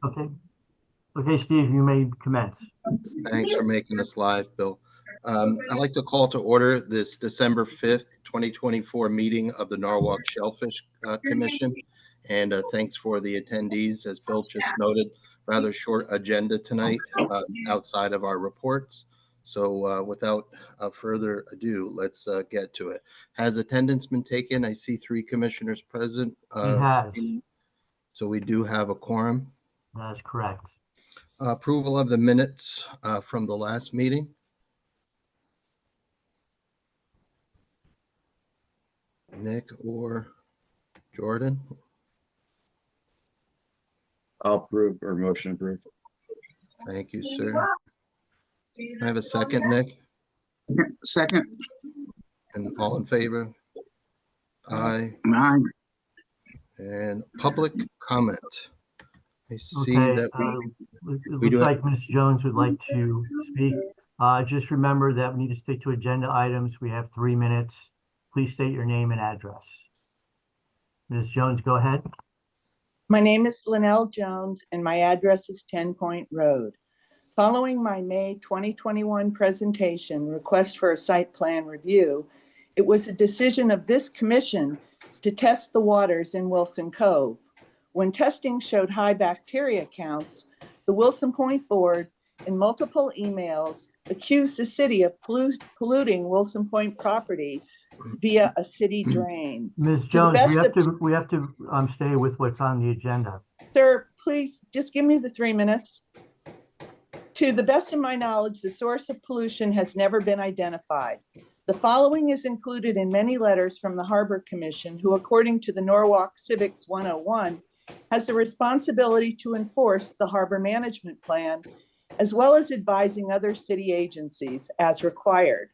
Okay. Okay, Steve, you may commence. Thanks for making this live, Bill. I'd like to call to order this December 5th, 2024 meeting of the Norwalk Shellfish Commission. And thanks for the attendees. As Bill just noted, rather short agenda tonight outside of our reports. So without further ado, let's get to it. Has attendance been taken? I see 3 commissioners present. It has. So we do have a quorum. That is correct. Approval of the minutes from the last meeting. Nick or Jordan? I'll approve or motion approve. Thank you, sir. Can I have a second, Nick? Second. And all in favor? Aye. Aye. And public comment. I see Okay, that it we do looks like Ms. Jones would like to speak. Just remember that we need to stick to agenda items. We have 3 minutes. Please state your name and address. Ms. Jones, go ahead. My name is Linnell Jones and my address is 10 Point Road. Following my May 2021 presentation, request for a site plan review, it was a decision of this commission to test the waters in Wilson Cove. When testing showed high bacteria counts, the Wilson Point Board, in multiple emails, accused the city of polluting Wilson Point property via a city drain. Ms. Jones, we have to stay with what's on the agenda. Sir, please just give me the 3 minutes. To the best of my knowledge, the source of pollution has never been identified. The following is included in many letters from the Harbor Commission, who, according to the Norwalk Civics 101, has the responsibility to enforce the harbor management plan, as well as advising other city agencies as required.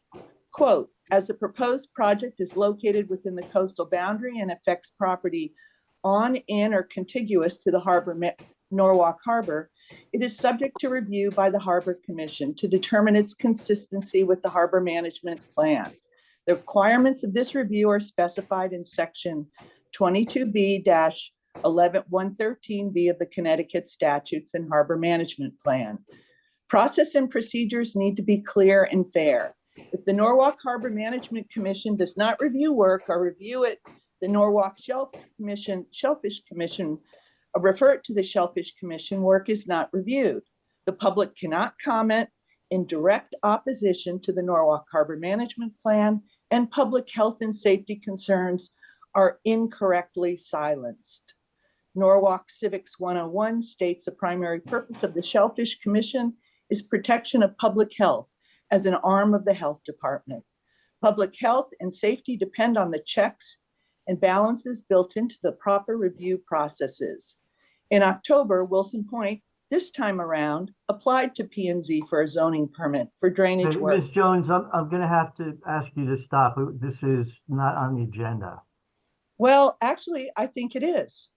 Quote, as the proposed project is located within the coastal boundary and affects property on, in, or contiguous to the Norwalk Harbor, it is subject to review by the Harbor Commission to determine its consistency with the harbor management plan. The requirements of this review are specified in section 22B-113B of the Connecticut Statutes and Harbor Management Plan. Process and procedures need to be clear and fair. If the Norwalk Harbor Management Commission does not review work or review it, the Norwalk Shellfish Commission, refer it to the Shellfish Commission, work is not reviewed. The public cannot comment in direct opposition to the Norwalk Harbor Management Plan, and public health and safety concerns are incorrectly silenced. Norwalk Civics 101 states the primary purpose of the Shellfish Commission is protection of public health as an arm of the health department. Public health and safety depend on the checks and balances built into the proper review processes. In October, Wilson Point, this time around, applied to P&Z for a zoning permit for drainage work. Ms. Jones, I'm going to have to ask you to stop. This is not on the agenda. Well, actually, I think it is.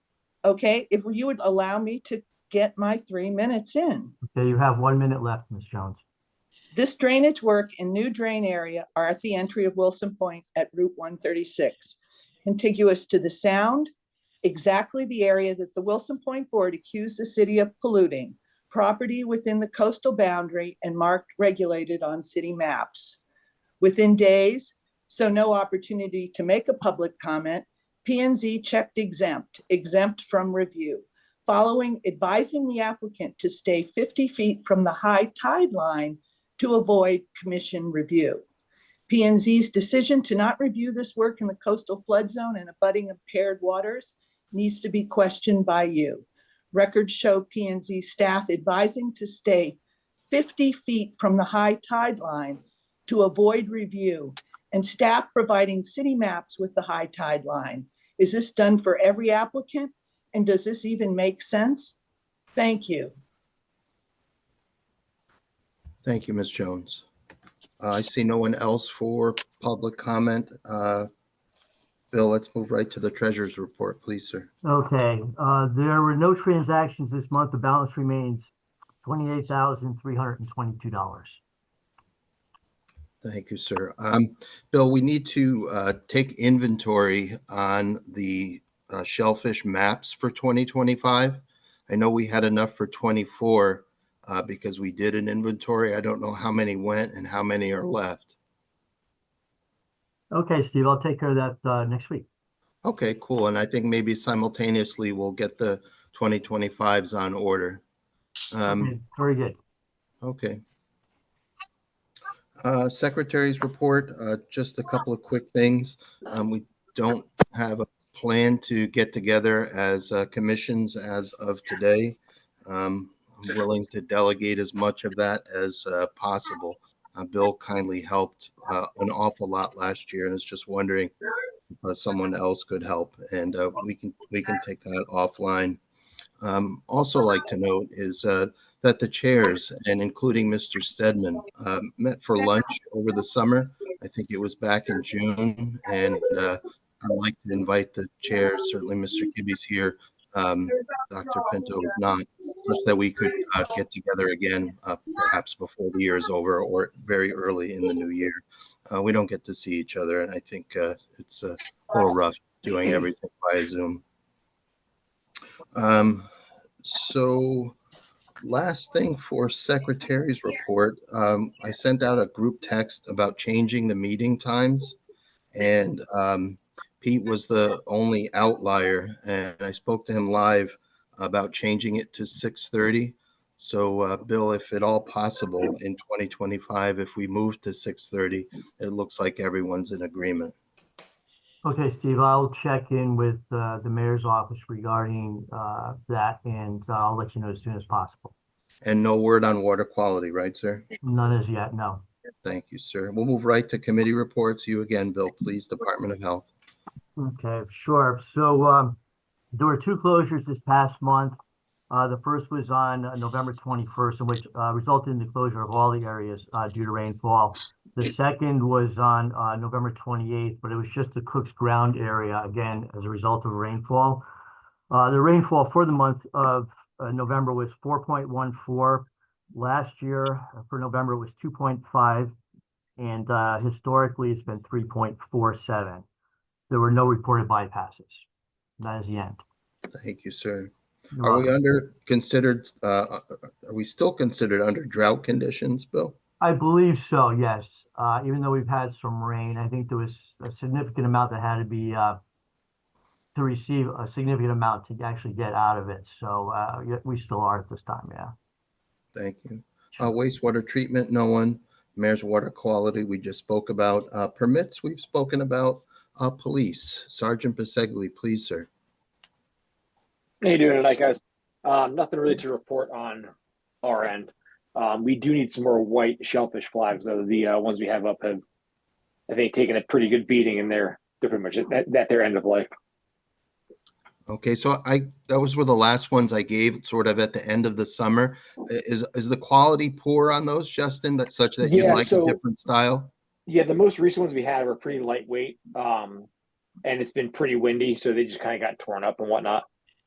Okay, if you would allow me to get my 3 minutes in. Okay, you have 1 minute left, Ms. Jones. This drainage work and new drain area are at the entry of Wilson Point at Route 136, contiguous to the Sound, exactly the area that the Wilson Point Board accused the city of polluting, property within the coastal boundary and marked regulated on city maps. Within days, so no opportunity to make a public comment, P&Z checked exempt from review, following advising the applicant to stay 50 feet from the high tide line to avoid commission review. P&Z's decision to not review this work in the coastal flood zone and abutting impaired waters needs to be questioned by you. Records show P&Z staff advising to stay 50 feet from the high tide line to avoid review, and staff providing city maps with the high tide line. Is this done for every applicant? And does this even make sense? Thank you. Thank you, Ms. Jones. I see no one else for public comment. Bill, let's move right to the treasurer's report, please, sir. Okay, there were no transactions this month. The balance remains $28,322. Thank you, sir. Bill, we need to take inventory on the shellfish maps for 2025. I know we had enough for 24 because we did an inventory. I don't know how many went and how many are left. Okay, Steve, I'll take care of that next week. Okay, cool. And I think maybe simultaneously we'll get the 2025s on order. Okay, very good. Okay. Secretary's report, just a couple of quick things. We don't have a plan to get together as commissions as of today. I'm willing to delegate as much of that as possible. Bill kindly helped an awful lot last year and is just wondering if someone else could help, and we can take that offline. Also like to note is that the chairs, and including Mr. Stedman, met for lunch over the summer. I think it was back in June, and I'd like to invite the chairs, certainly Mr. Kibbe's here, Dr. Pinto is not, such that we could get together again, perhaps before the year is over or very early in the new year. We don't get to see each other, and I think it's a little rough doing everything via Zoom. So last thing for secretary's report, I sent out a group text about changing the meeting times, and Pete was the only outlier, and I spoke to him live about changing it to 6:30. So Bill, if at all possible in 2025, if we move to 6:30, it looks like everyone's in agreement. Okay, Steve, I'll check in with the mayor's office regarding that, and I'll let you know as soon as possible. And no word on water quality, right, sir? None as yet, no. Thank you, sir. We'll move right to committee reports. You again, Bill, please, Department of Health. Okay, sure. So there were two closures this past month. The first was on November 21st, in which resulted in the closure of all the areas due to rainfall. The second was on November 28th, but it was just the Cook's Ground area, again, as a result of rainfall. The rainfall for the month of November was 4.14. Last year for November was 2.5, and historically it's been 3.47. There were no reported bypasses. That is the end. Thank you, sir. You're Are we welcome. are we still considered under drought conditions, Bill? I believe so, yes. Even though we've had some rain, I think there was a significant amount that had to be to receive a significant amount to actually get out of it. So we still are at this time, yeah. Thank you. Sure. Wastewater treatment, no one. Mayor's water quality, we just spoke about. Permits, we've spoken about. Police, Sergeant Bisegli, please, sir. How you doing tonight, guys? Nothing really to report on our end. We do need some more white shellfish flags, though. The ones we have up have, I think, taken a pretty good beating, and they're pretty much at their end of life. Okay, so those were the last ones I gave sort of at the end of the summer. Is the quality poor on those, Justin, that such that you'd like a different style? Yeah, the most recent ones we had were pretty lightweight, and it's been pretty windy, so they just kind of got torn up and whatnot.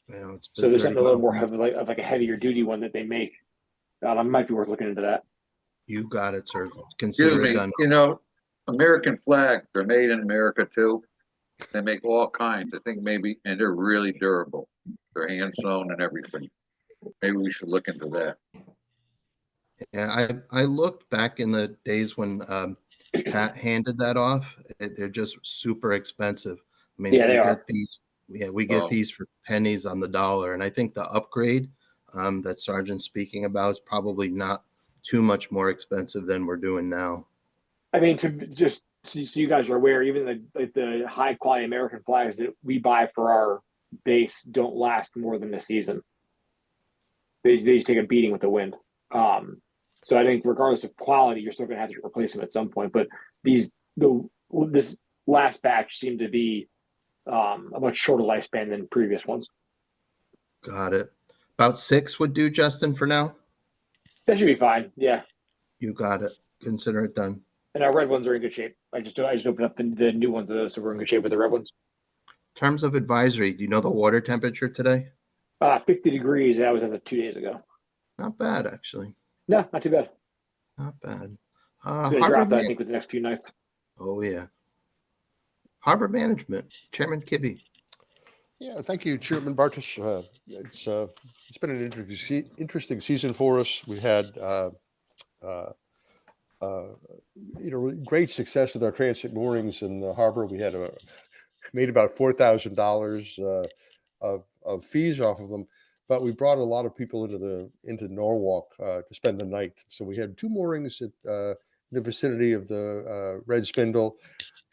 Yeah, it's so there's something a little more heavy, like a heavier duty one that they make. It might be worth looking into that. You got it, sir. Consider it done. You know, American flags are made in America too. They make all kinds. I think maybe, and they're really durable. They're hand sewn and everything. Maybe we should look into that. Yeah, I looked back in the days when Pat handed that off. They're just super expensive. I mean, yeah, they are. We get these for pennies on the dollar, and I think the upgrade that Sergeant's speaking about is probably not too much more expensive than we're doing now. I mean, to just so you guys are aware, even the high quality American flags that we buy for our base don't last more than a season. They just take a beating with the wind. So I think regardless of quality, you're still going to have to replace them at some point. But this last batch seemed to be a much shorter lifespan than previous ones. Got it. About 6 would do, Justin, for now? That should be fine. Yeah. You got it. Consider it done. And our red ones are in good shape. I just opened up the new ones of those, so we're in good shape with the red ones. In terms of advisory, do you know the water temperature today? 50 degrees. That was as of 2 days ago. Not bad, actually. No, not too bad. Not bad. It's going to drop, I think, with the next few nights. Oh, yeah. Harbor Management, Chairman Kibbe. Yeah, thank you, Chairman Bartosh. It's been an interesting season for us. We had great success with our transit moorings in the harbor. We had made about $4,000 of fees off of them, but we brought a lot of people into Norwalk to spend the night. So we had 2 moorings at the vicinity of the Red Spindle,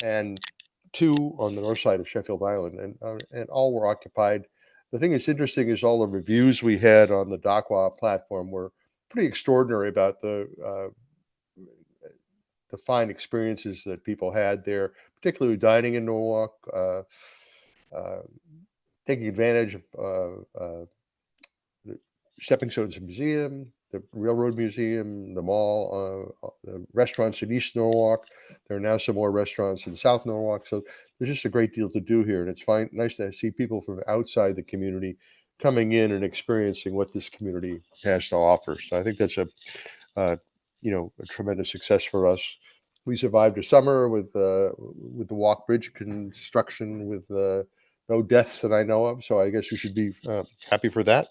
and 2 on the north side of Sheffield Island, and all were occupied. The thing that's interesting is all the reviews we had on the Docwa platform were pretty extraordinary about the fine experiences that people had there, particularly dining in Norwalk, taking advantage of the Stepping Stones Museum, the Railroad Museum, the mall, the restaurants in East Norwalk. There are now some more restaurants in South Norwalk. So there's just a great deal to do here. And it's nice to see people from outside the community coming in and experiencing what this community has to offer. So I think that's a tremendous success for us. We survived a summer with the walk bridge construction with no deaths that I know of. So I guess we should be happy for that.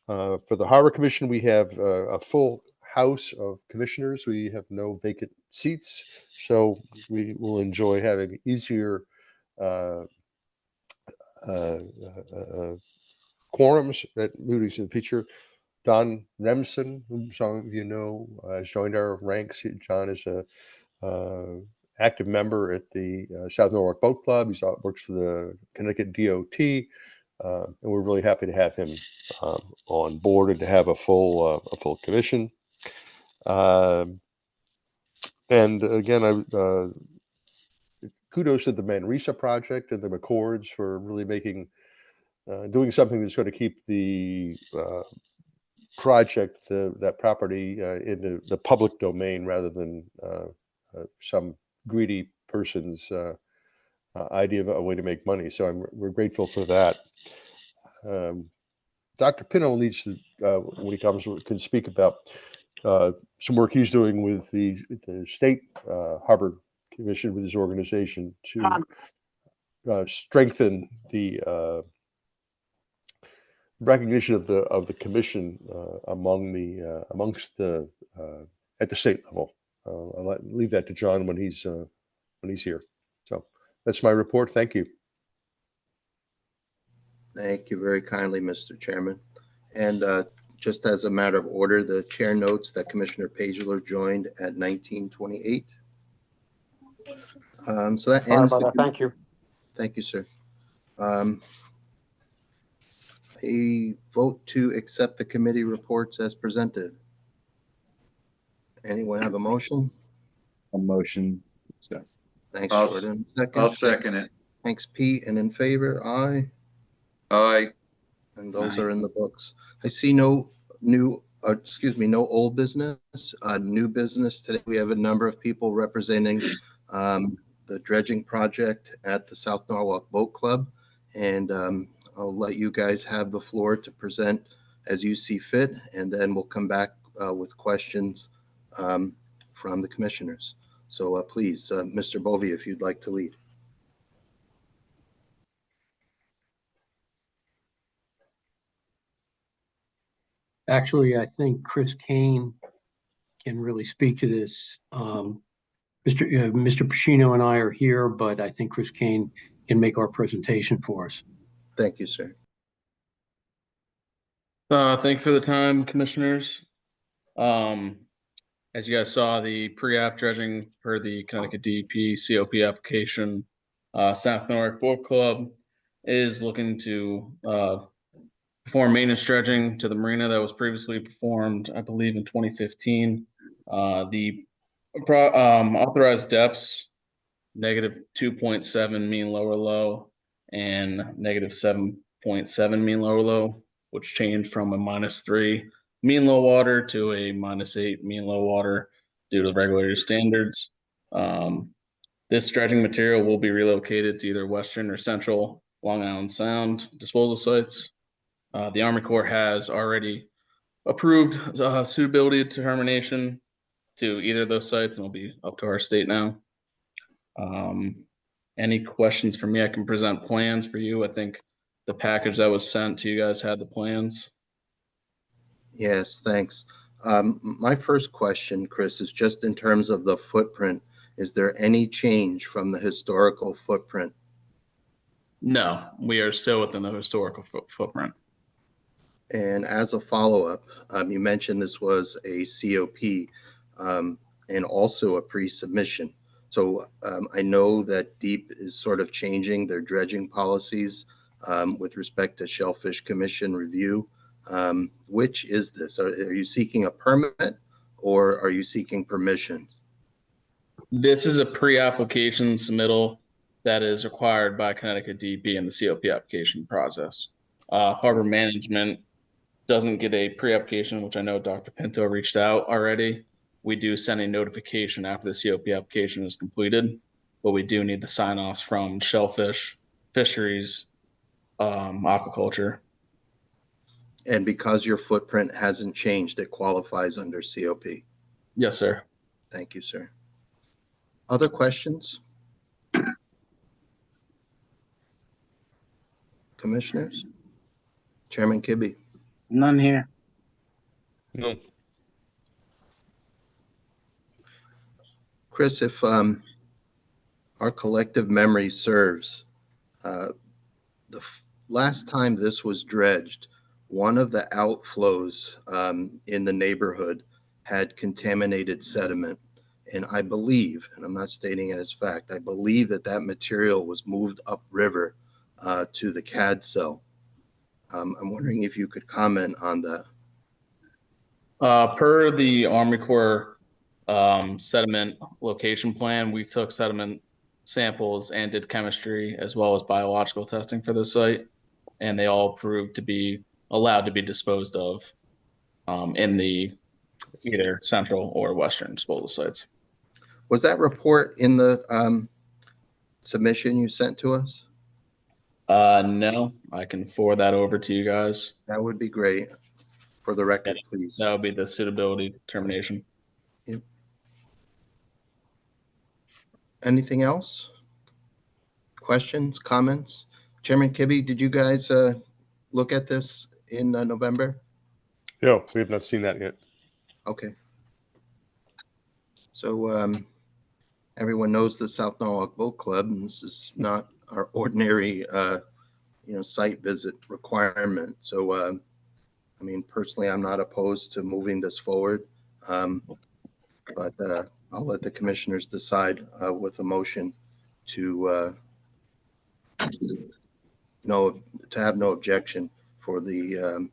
For the Harbor Commission, we have a full house of commissioners. We have no vacant seats, so we will enjoy having easier quorums at Moody's in the future. Don Remsen, whom some of you know, has joined our ranks. John is a active member at the South Norwalk Boat Club. He works for the Connecticut DOT. And we're really happy to have him on board and to have a full commission. And again, kudos to the Manresa project and the McCords for really doing something that's going to keep the project, that property, in the public domain rather than some greedy person's idea of a way to make money. So we're grateful for that. Dr. Pino needs to, when he comes, can speak about some work he's doing with the state harbor commission with his organization to strengthen the recognition of the commission amongst the at the state level. I'll leave that to John when he's here. So that's my report. Thank you. Thank you very kindly, Mr. Chairman. And just as a matter of order, the chair notes that Commissioner Pageler joined at 1928. So that ends. Thank you. Thank you, sir. A vote to accept the committee reports as presented. Anyone have a motion? A motion. So Thanks, I'll- Jordan. I'll second it. Thanks, Pete. And in favor, aye. Aye. And those are in the books. I see no old business, new business. Today we have a number of people representing the dredging project at the South Norwalk Boat Club. And I'll let you guys have the floor to present as you see fit. And then we'll come back with questions from the commissioners. So please, Mr. Bovee, if you'd like to lead. Actually, I think Chris Kane can really speak to this. Mr. Pacino and I are here, but I think Chris Kane can make our presentation for us. Thank you, sir. Thank you for the time, commissioners. As you guys saw, the pre-app dredging for the Connecticut DEP COP application, South Norwalk Boat Club is looking to perform maintenance dredging to the marina that was previously performed, I believe, in 2015. The authorized depths, -2.7 mean lower low and -7.7 mean lower low, which changed from a -3 mean low water to a -8 mean low water due to the regulator standards. This dredging material will be relocated to either Western or Central Long Island Sound disposal sites. The Army Corps has already approved suitability determination to either of those sites, and it'll be up to our state now. Any questions for me? I can present plans for you. I think the package that was sent to you guys had the plans. Yes, thanks. My first question, Chris, is just in terms of the footprint. Is there any change from the historical footprint? No, we are still within the historical footprint. And as a follow-up, you mentioned this was a COP and also a pre-submission. So I know that DEEP is sort of changing their dredging policies with respect to Shellfish Commission review. Which is this? Are you seeking a permit or are you seeking permission? This is a pre-application submittal that is required by Connecticut DEP in the COP application process. Harbor management doesn't get a pre-application, which I know Dr. Pinto reached out already. We do send a notification after the COP application is completed, but we do need the sign-offs from Shellfish, Fisheries, Aquaculture. And because your footprint hasn't changed, it qualifies under COP. Yes, sir. Thank you, sir. Other questions? Commissioners? Chairman Kibbe? None here. No. Chris, if our collective memory serves, the last time this was dredged, one of the outflows in the neighborhood had contaminated sediment. And I believe, and I'm not stating it as fact, I believe that that material was moved upriver to the CAD cell. I'm wondering if you could comment on that. Per the Army Corps sediment location plan, we took sediment samples and did chemistry as well as biological testing for the site, and they all proved to be allowed to be disposed of in the either central or western disposal sites. Was that report in the submission you sent to us? No, I can forward that over to you guys. That would be great. For the record, please. That would be the suitability determination. Yep. Anything else? Questions, comments? Chairman Kibbe, did you guys look at this in November? No, we have not seen that yet. Okay. So everyone knows the South Norwalk Boat Club, and this is not our ordinary, site visit requirement. So, I mean, personally, I'm not opposed to moving this forward, but I'll let the commissioners decide with a motion to have no objection for the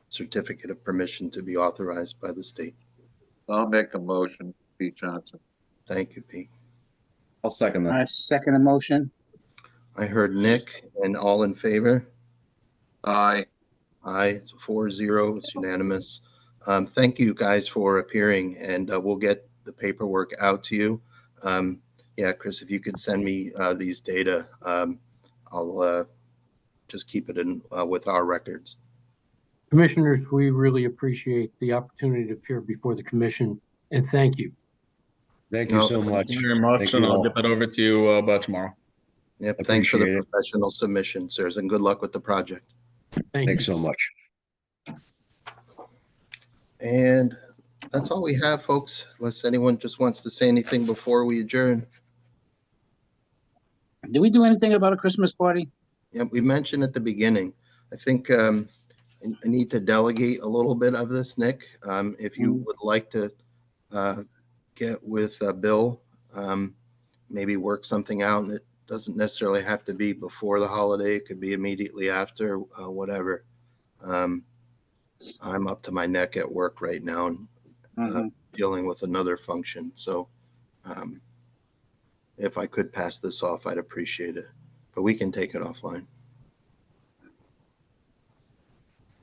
certificate of permission to be authorized by the state. I'll make a motion, Pete Johnson. Thank you, Pete. I'll second that. I second the motion. I heard Nick, and all in favor? Aye. Aye, it's 4-0, it's unanimous. Thank you guys for appearing, and we'll get the paperwork out to you. Yeah, Chris, if you could send me these data, I'll just keep it in with our records. Commissioners, we really appreciate the opportunity to appear before the commission, and thank you. Thank you so much. Thank you very much, Thank and you I'll all. get that over to you by tomorrow. Yep, thanks for the Appreciate it. professional submission, sirs, and good luck with the project. Thank you. Thanks so much. And that's all we have, folks, unless anyone just wants to say anything before we adjourn. Did we do anything about a Christmas party? Yeah, we mentioned at the beginning, I think I need to delegate a little bit of this, Nick. If you would like to get with Bill, maybe work something out, and it doesn't necessarily have to be before the holiday. It could be immediately after, whatever. I'm up to my neck at work right now and dealing with another function. So if I could pass this off, I'd appreciate it. But we can take it offline.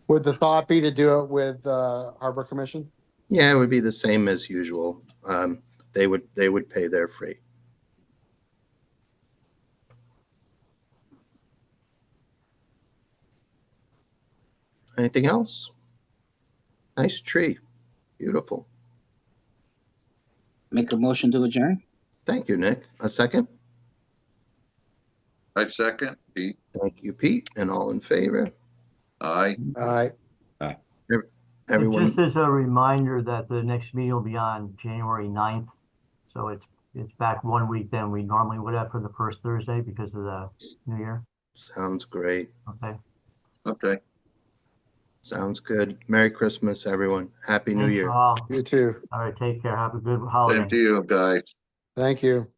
Would the thought be to do it with Harbor Commission? Yeah, it would be the same as usual. They would pay their freight. Anything else? Nice tree. Beautiful. Make a motion to adjourn? Thank you, Nick. A second? I second. Pete, Thank you, Pete, and all in favor. aye. Aye. And Everyone, just as a reminder that the next meeting will be on January 9th. So it's back 1 week than we normally would have for the first Thursday because of the New Year. sounds great. Okay. Okay. Sounds good. Merry Christmas, everyone. Happy New Thanks Year. all. You too. All right, take care. Have a good Same holiday. to you, guys. Thank you.